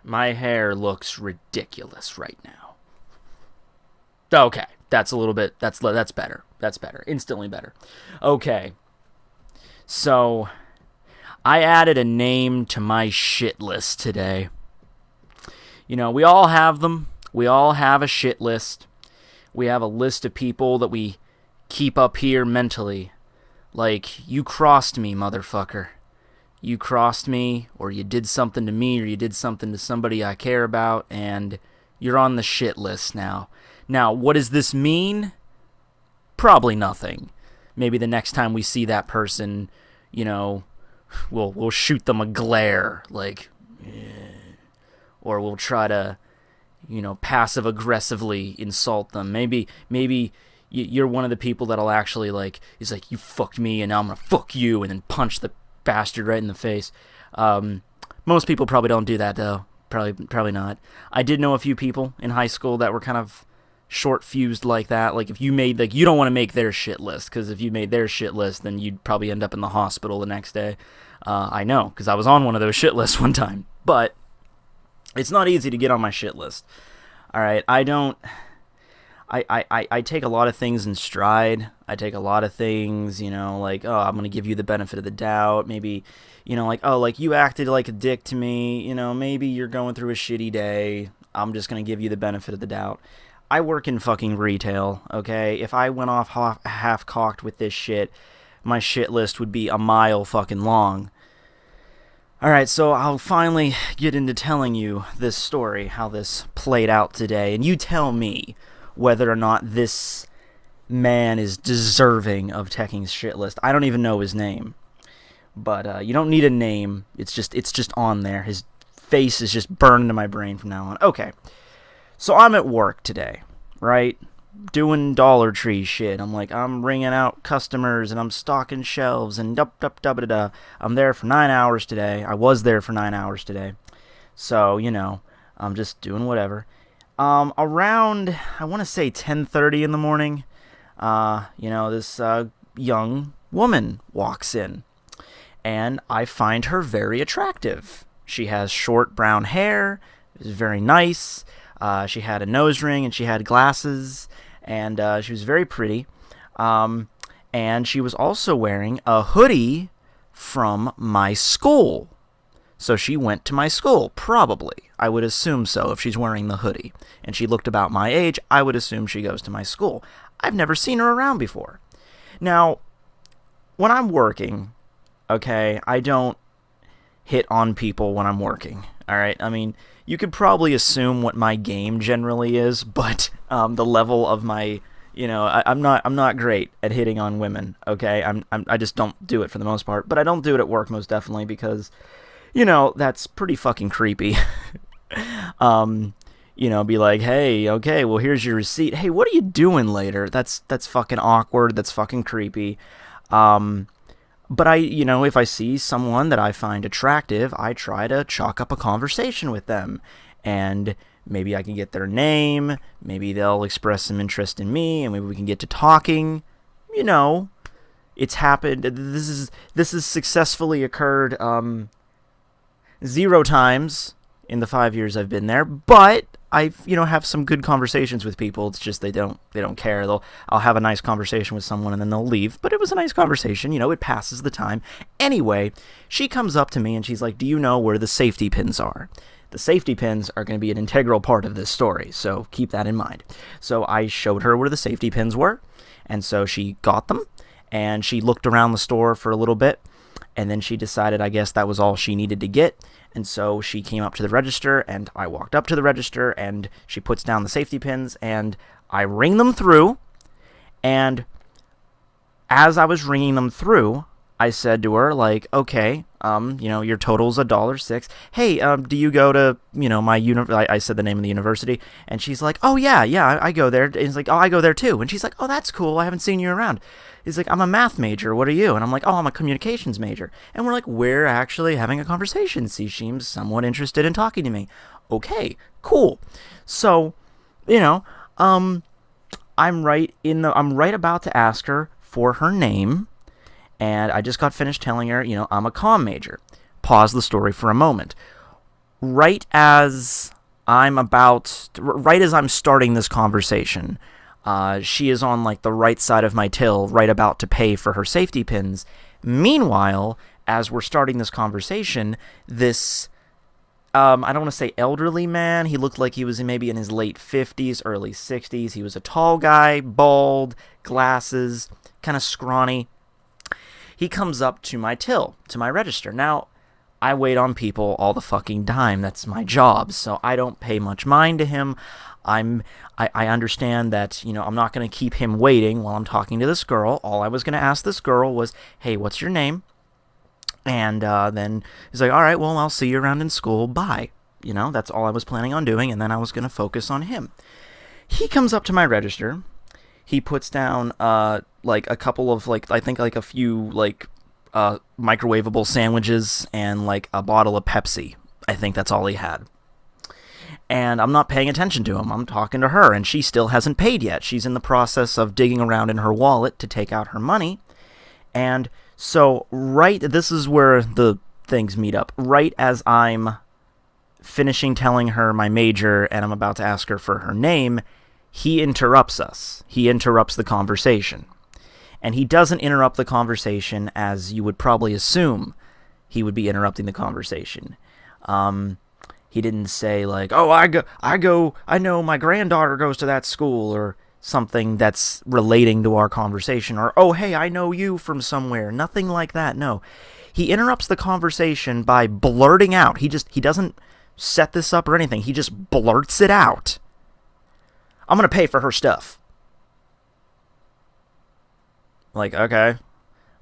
My hair looks ridiculous right now. Okay, that's a little bit. That's better. That's better. Instantly better. Okay, so I added a name to my shit list today. You know, we all have them. We all have a shit list. We have a list of people that we keep up here mentally. Like, you crossed me, motherfucker. You crossed me, or you did something to me, or you did something to somebody I care about, and you're on the shit list now. Now, what does this mean? Probably nothing. Maybe the next time we see that person, you know, we'll shoot them a glare, like, or we'll try to, you know, passive aggressively insult them. Maybe you're one of the people that'll actually, like, is like, you fucked me and now I'm gonna fuck you, and then punch the bastard right in the face. Most people probably don't do that, though. Probably not. I did know a few people in high school that were kind of short-fused like that. Like, if you made, like, you don't want to make their shit list, because if you made their shit list, then you'd probably end up in the hospital the next day. I know, because I was on one of those shit lists one time. But it's not easy to get on my shit list. Alright, I take a lot of things in stride. I take a lot of things, you know, like, oh, I'm going to give you the benefit of the doubt. Maybe, you know, like, oh, like, you acted like a dick to me. You know, maybe you're going through a shitty day. I'm just going to give you the benefit of the doubt. I work in fucking retail, okay? If I went off half-cocked with this shit, my shit list would be a mile fucking long. Alright, so I'll finally get into telling you this story, how this played out today, and you tell me whether or not this man is deserving of Tekking's shit list. I don't even know his name, but you don't need a name. It's just on there. His face is just burned into my brain from now on. Okay, so I'm at work today, right? Doing Dollar Tree shit. I'm ringing out customers and I'm stocking shelves and da. I'm there for 9 hours today. I was there for 9 hours today. So, you know, I'm just doing whatever. Around, I want to say 10:30 in the morning, you know, this young woman walks in, and I find her very attractive. She has short brown hair, is very nice. She had a nose ring and she had glasses, and she was very pretty. And she was also wearing a hoodie from my school. So she went to my school, probably. I would assume so if she's wearing the hoodie. And she looked about my age, I would assume she goes to my school. I've never seen her around before. Now, when I'm working, okay, I don't hit on people when I'm working, alright? I mean, you could probably assume what my game generally is, but the level of my, you know, I'm not great at hitting on women, okay? I just don't do it for the most part, but I don't do it at work most definitely because, you know, that's pretty fucking creepy. You know, be like, hey, okay, well, here's your receipt. Hey, what are you doing later? That's fucking awkward. That's fucking creepy. But you know, if I see someone that I find attractive, I try to chalk up a conversation with them. And maybe I can get their name. Maybe they'll express some interest in me, and maybe we can get to talking. You know, it's happened. This has successfully occurred 0 times in the 5 years I've been there, but I, you know, have some good conversations with people. It's just they don't care. I'll have a nice conversation with someone and then they'll leave, but it was a nice conversation, you know, it passes the time. Anyway, she comes up to me and she's like, do you know where the safety pins are? The safety pins are going to be an integral part of this story, so keep that in mind. So I showed her where the safety pins were, and so she got them, and she looked around the store for a little bit, and then she decided, I guess, that was all she needed to get. And so she came up to the register, and I walked up to the register, and she puts down the safety pins, and I ring them through. And as I was ringing them through, I said to her, like, okay, you know, your total's $1.06. Hey, do you go to, you know, my I said the name of the university, and she's like, oh, yeah, I go there. And he's like, oh, I go there too. And she's like, oh, that's cool. I haven't seen you around. He's like, I'm a math major. What are you? And I'm like, oh, I'm a communications major. And we're actually having a conversation. She seems somewhat interested in talking to me. Okay, cool. So, you know, I'm right about to ask her for her name. And I just got finished telling her, you know, I'm a comm major. Pause the story for a moment. right as I'm starting this conversation, she is on like the right side of my till, right about to pay for her safety pins. Meanwhile, as we're starting this conversation, this I don't want to say elderly man. He looked like he was maybe in his late 50s, early 60s. He was a tall guy, bald, glasses, kind of scrawny. He comes up to my till, to my register. Now, I wait on people all the fucking time. That's my job, so I don't pay much mind to him. I understand that, I'm not going to keep him waiting while I'm talking to this girl. All I was going to ask this girl was, hey, what's your name? And then he's like, all right, well, I'll see you around in school. Bye. That's all I was planning on doing, and then I was going to focus on him. He comes up to my register. He puts down, like, a couple of, like, I think, like, a few, like, microwavable sandwiches and, like, a bottle of Pepsi. I think that's all he had. And I'm not paying attention to him. I'm talking to her, and she still hasn't paid yet. She's in the process of digging around in her wallet to take out her money. And so, this is where the things meet up. Right as I'm finishing telling her my major and I'm about to ask her for her name, he interrupts us. He interrupts the conversation. And he doesn't interrupt the conversation as you would probably assume he would be interrupting the conversation. He didn't say like, oh, I know my granddaughter goes to that school, or something that's relating to our conversation, or, oh, hey, I know you from somewhere. Nothing like that, no. He interrupts the conversation by blurting out. He doesn't set this up or anything. He just blurts it out. I'm going to pay for her stuff. Like, okay.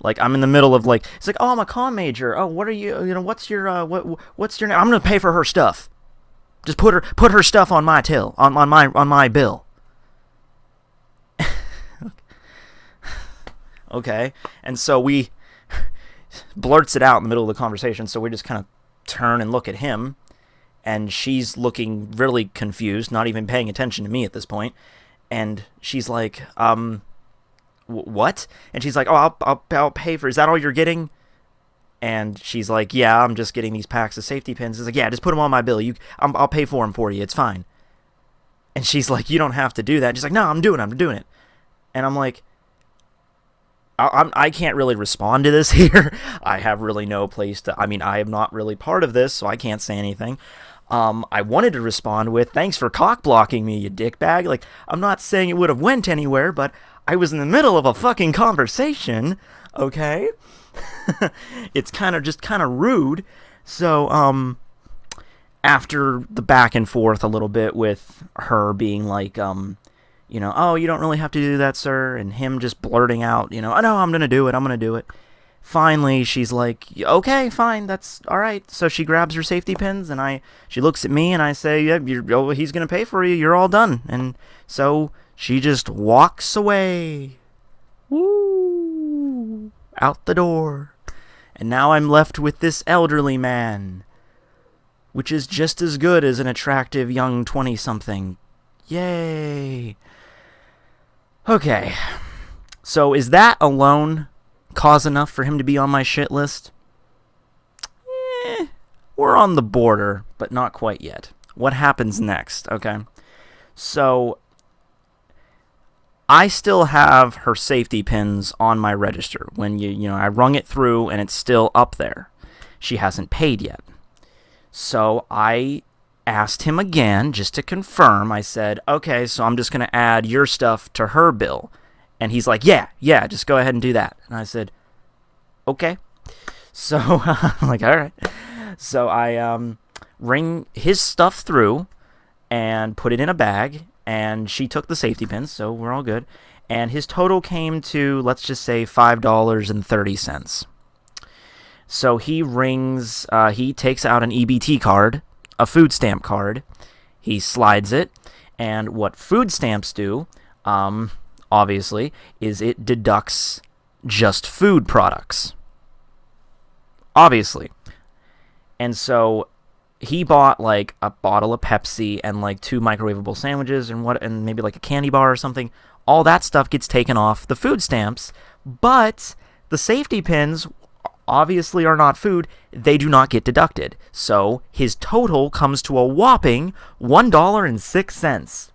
Like, I'm in the middle of, like, it's like, oh, I'm a comm major. Oh, what are you, what's your, what's your name? I'm going to pay for her stuff. Just put her stuff on my till, on my bill. Okay. And so we blurts it out in the middle of the conversation, so we just kind of turn and look at him, and she's looking really confused, not even paying attention to me at this point, and she's like, what? And she's like, oh, I'll pay for, is that all you're getting? And she's like, yeah, I'm just getting these packs of safety pins. He's like, yeah, just put them on my bill. I'll pay for them for you. It's fine. And she's like, you don't have to do that. And she's like, no, I'm doing it. And I'm like, I can't really respond to this here. I have really no place to, I am not really part of this, so I can't say anything. I wanted to respond with, thanks for cock blocking me, you dickbag. Like, I'm not saying it would have went anywhere, but I was in the middle of a fucking conversation, okay? It's kind of rude. So, after the back and forth a little bit with her being like, oh, you don't really have to do that, sir, and him just blurting out, oh, no, I'm going to do it. Finally, she's like, okay, fine, that's all right. So she grabs her safety pins, and she looks at me, and I say, yeah, he's going to pay for you, you're all done. And so she just walks away. Woo! Out the door. And now I'm left with this elderly man, which is just as good as an attractive young 20-something. Yay! Okay, so is that alone cause enough for him to be on my shit list? We're on the border, but not quite yet. What happens next, okay? So, I still have her safety pins on my register. When I rung it through and it's still up there. She hasn't paid yet. So, I asked him again, just to confirm. I said, okay, so I'm just going to add your stuff to her bill. And he's like, yeah, just go ahead and do that. And I said, okay. So, I'm like, all right. So I ring his stuff through and put it in a bag, and she took the safety pins, so we're all good. And his total came to, let's just say, $5.30. So he takes out an EBT card, a food stamp card. He slides it, and what food stamps do, obviously, is it deducts just food products. Obviously. And so he bought like a bottle of Pepsi and like 2 microwavable sandwiches and maybe like a candy bar or something. All that stuff gets taken off the food stamps, but the safety pins obviously are not food, they do not get deducted. So his total comes to a whopping $1.06.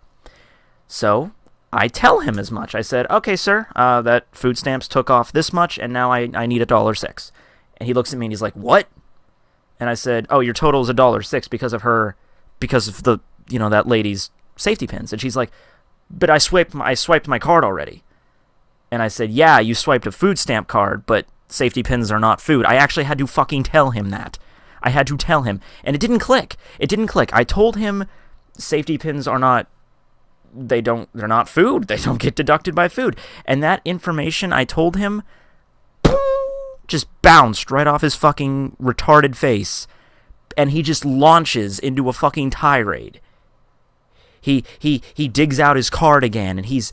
So I tell him as much. I said, okay, sir, that food stamps took off this much, and now I need $1.06. And he looks at me and he's like, what? And I said, oh, your total is $1.06 because of the, that lady's safety pins. And she's like, but I swiped my card already. And I said, yeah, you swiped a food stamp card, but safety pins are not food. I actually had to fucking tell him that. I had to tell him. And it didn't click. I told him safety pins are not, they're not food. They don't get deducted by food. And that information I told him just bounced right off his fucking retarded face. And he just launches into a fucking tirade. He digs out his card again, and he's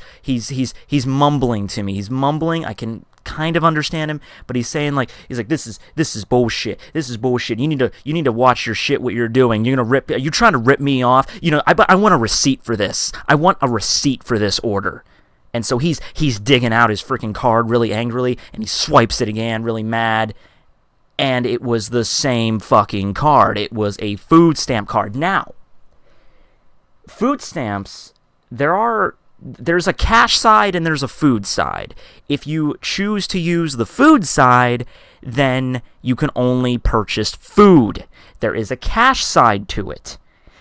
mumbling to me. He's mumbling. I can kind of understand him, but he's like, this is bullshit. This is bullshit. You need to watch your shit. What you're doing. Are you trying to rip me off? I want a receipt for this. I want a receipt for this order. And so he's digging out his freaking card really angrily, and he swipes it again, really mad. And it was the same fucking card. It was a food stamp card. Now, food stamps, there's a cash side and there's a food side. If you choose to use the food side, then you can only purchase food. There is a cash side to it.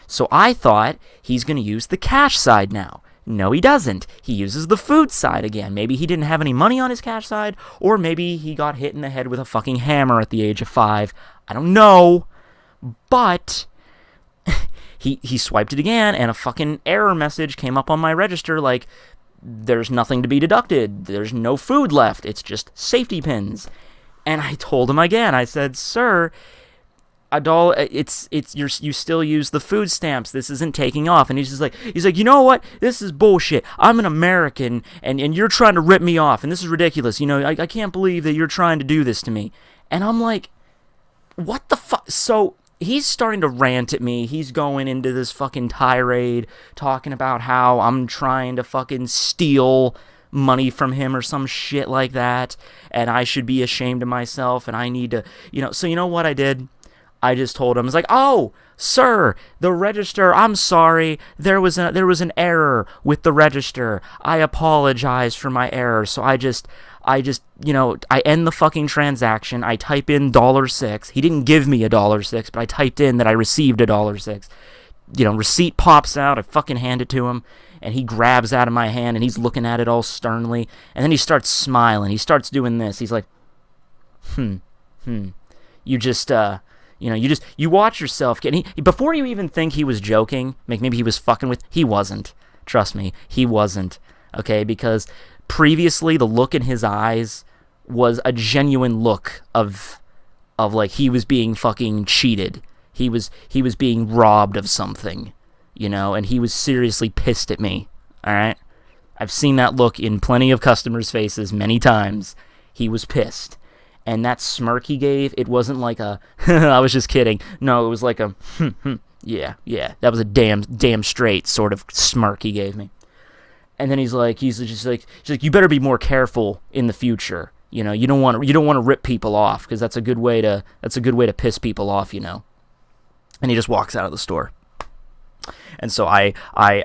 So I thought he's going to use the cash side now. No, he doesn't. He uses the food side again. Maybe he didn't have any money on his cash side, or maybe he got hit in the head with a fucking hammer at the age of 5. I don't know. But he swiped it again, and a fucking error message came up on my register like, there's nothing to be deducted. There's no food left. It's just safety pins. And I told him again. I said, sir, you still use the food stamps. This isn't taking off. And he's like, you know what? This is bullshit. I'm an American, and you're trying to rip me off, and this is ridiculous. I can't believe that you're trying to do this to me. And I'm like, what the fuck? So he's starting to rant at me. He's going into this fucking tirade, talking about how I'm trying to fucking steal money from him or some shit like that, and I should be ashamed of myself, and I need to, So you know what I did? I just told him, I was like, oh, sir, the register, I'm sorry, there was an error with the register. I apologize for my error. So I end the fucking transaction. I type in $6. He didn't give me $6, but I typed in that I received $6. Receipt pops out. I fucking hand it to him, and he grabs out of my hand, and he's looking at it all sternly, and then he starts smiling. He starts doing this. He's like, you just, you watch yourself. Before you even think he was joking, maybe he was fucking with, he wasn't. Trust me, he wasn't. Okay, because previously the look in his eyes was a genuine look of like he was being fucking cheated. He was being robbed of something, and he was seriously pissed at me. All right? I've seen that look in plenty of customers' faces many times. He was pissed. And that smirk he gave, it wasn't like a, I was just kidding. No, it was like a, yeah. That was a damn straight sort of smirk he gave me. And then he's like, you better be more careful in the future. You don't want to rip people off, because that's a good way to piss people off, And he just walks out of the store. And so I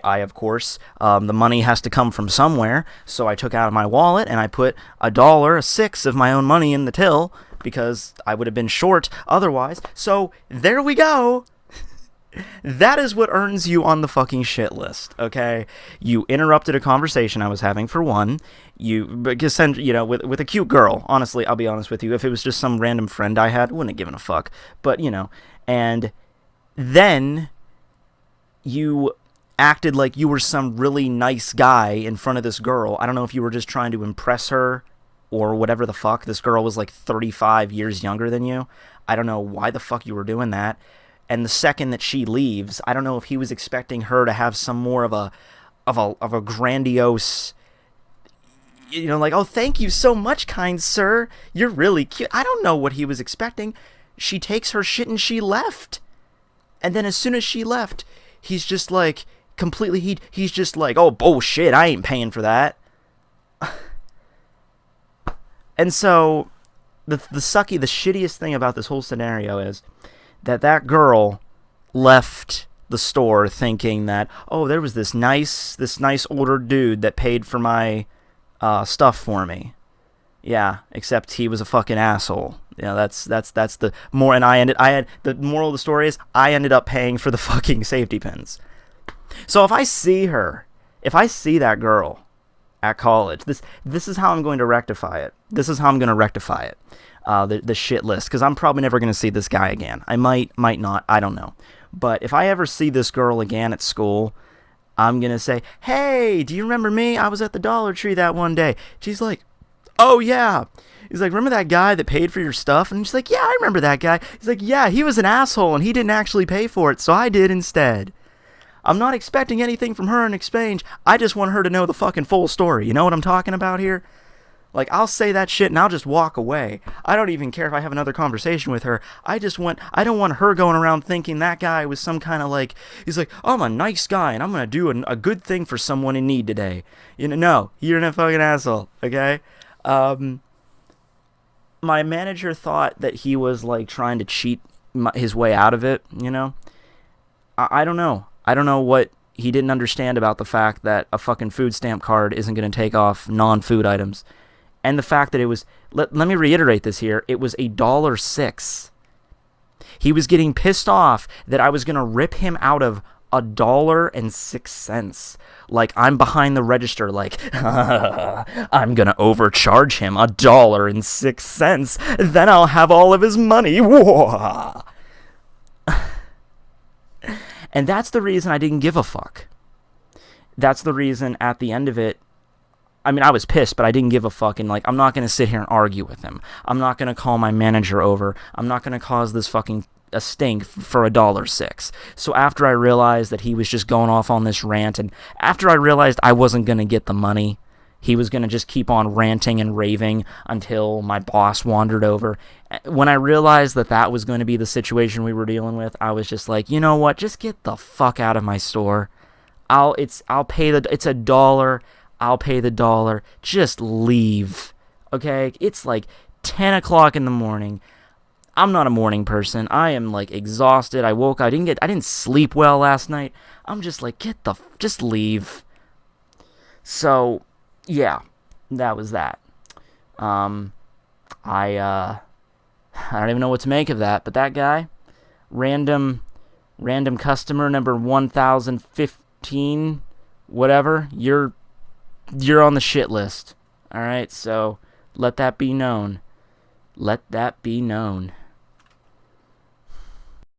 of course, the money has to come from somewhere. So I took out of my wallet and I put $6 of my own money in the till, because I would have been short otherwise. So there we go. That is what earns you on the fucking shit list, okay? You interrupted a conversation I was having, for one. With a cute girl. Honestly, I'll be honest with you. If it was just some random friend I had, wouldn't have given a fuck. But, and then you acted like you were some really nice guy in front of this girl. I don't know if you were just trying to impress her or whatever the fuck. This girl was like 35 years younger than you. I don't know why the fuck you were doing that. And the second that she leaves, I don't know if he was expecting her to have some more of a grandiose, like, oh, thank you so much, kind sir. You're really cute. I don't know what he was expecting. She takes her shit and she left. And then as soon as she left, he's just like, completely, he's just like, oh, bullshit, I ain't paying for that. And so the shittiest thing about this whole scenario is that girl left the store thinking that, oh, there was this nice older dude that paid for my stuff for me. Yeah, except he was a fucking asshole. That's the more. And the moral of the story is I ended up paying for the fucking safety pins. So if I see that girl at college, this is how I'm going to rectify it. The shit list, because I'm probably never going to see this guy again. I might not. I don't know. But if I ever see this girl again at school, I'm going to say, hey, do you remember me? I was at the Dollar Tree that one day. She's like, oh, yeah. He's like, remember that guy that paid for your stuff? And she's like, yeah, I remember that guy. He's like, yeah, he was an asshole, and he didn't actually pay for it, so I did instead. I'm not expecting anything from her in exchange. I just want her to know the fucking full story. You know what I'm talking about here? Like, I'll say that shit and I'll just walk away. I don't even care if I have another conversation with her. I don't want her going around thinking that guy was some kind of like, he's like, oh, I'm a nice guy and I'm going to do a good thing for someone in need today. No, you're a fucking asshole, okay? My manager thought that he was like trying to cheat his way out of it, I don't know. I don't know what he didn't understand about the fact that a fucking food stamp card isn't going to take off non-food items. And the fact that it was, let me reiterate this here, it was $1.06. He was getting pissed off that I was going to rip him out of $1.06. Like, I'm behind the register, like, I'm going to overcharge him $1.06. Then I'll have all of his money. And that's the reason I didn't give a fuck. That's the reason at the end of it, I mean, I was pissed, but I didn't give a fuck, and, like, I'm not going to sit here and argue with him. I'm not going to call my manager over. I'm not going to cause this fucking a stink for $1.06. So after I realized that he was just going off on this rant, and after I realized I wasn't going to get the money, he was going to just keep on ranting and raving until my boss wandered over. When I realized that that was going to be the situation we were dealing with, I was just like, you know what? Just get the fuck out of my store. It's $1. I'll pay the $1. Just leave. Okay? It's like 10 o'clock in the morning. I'm not a morning person. I am like exhausted. I didn't sleep well last night. I'm just like, just leave. So, yeah, that was that. I don't even know what to make of that, but that guy, random customer number 1015, whatever, you're on the shit list. All right, so let that be known. Let that be known.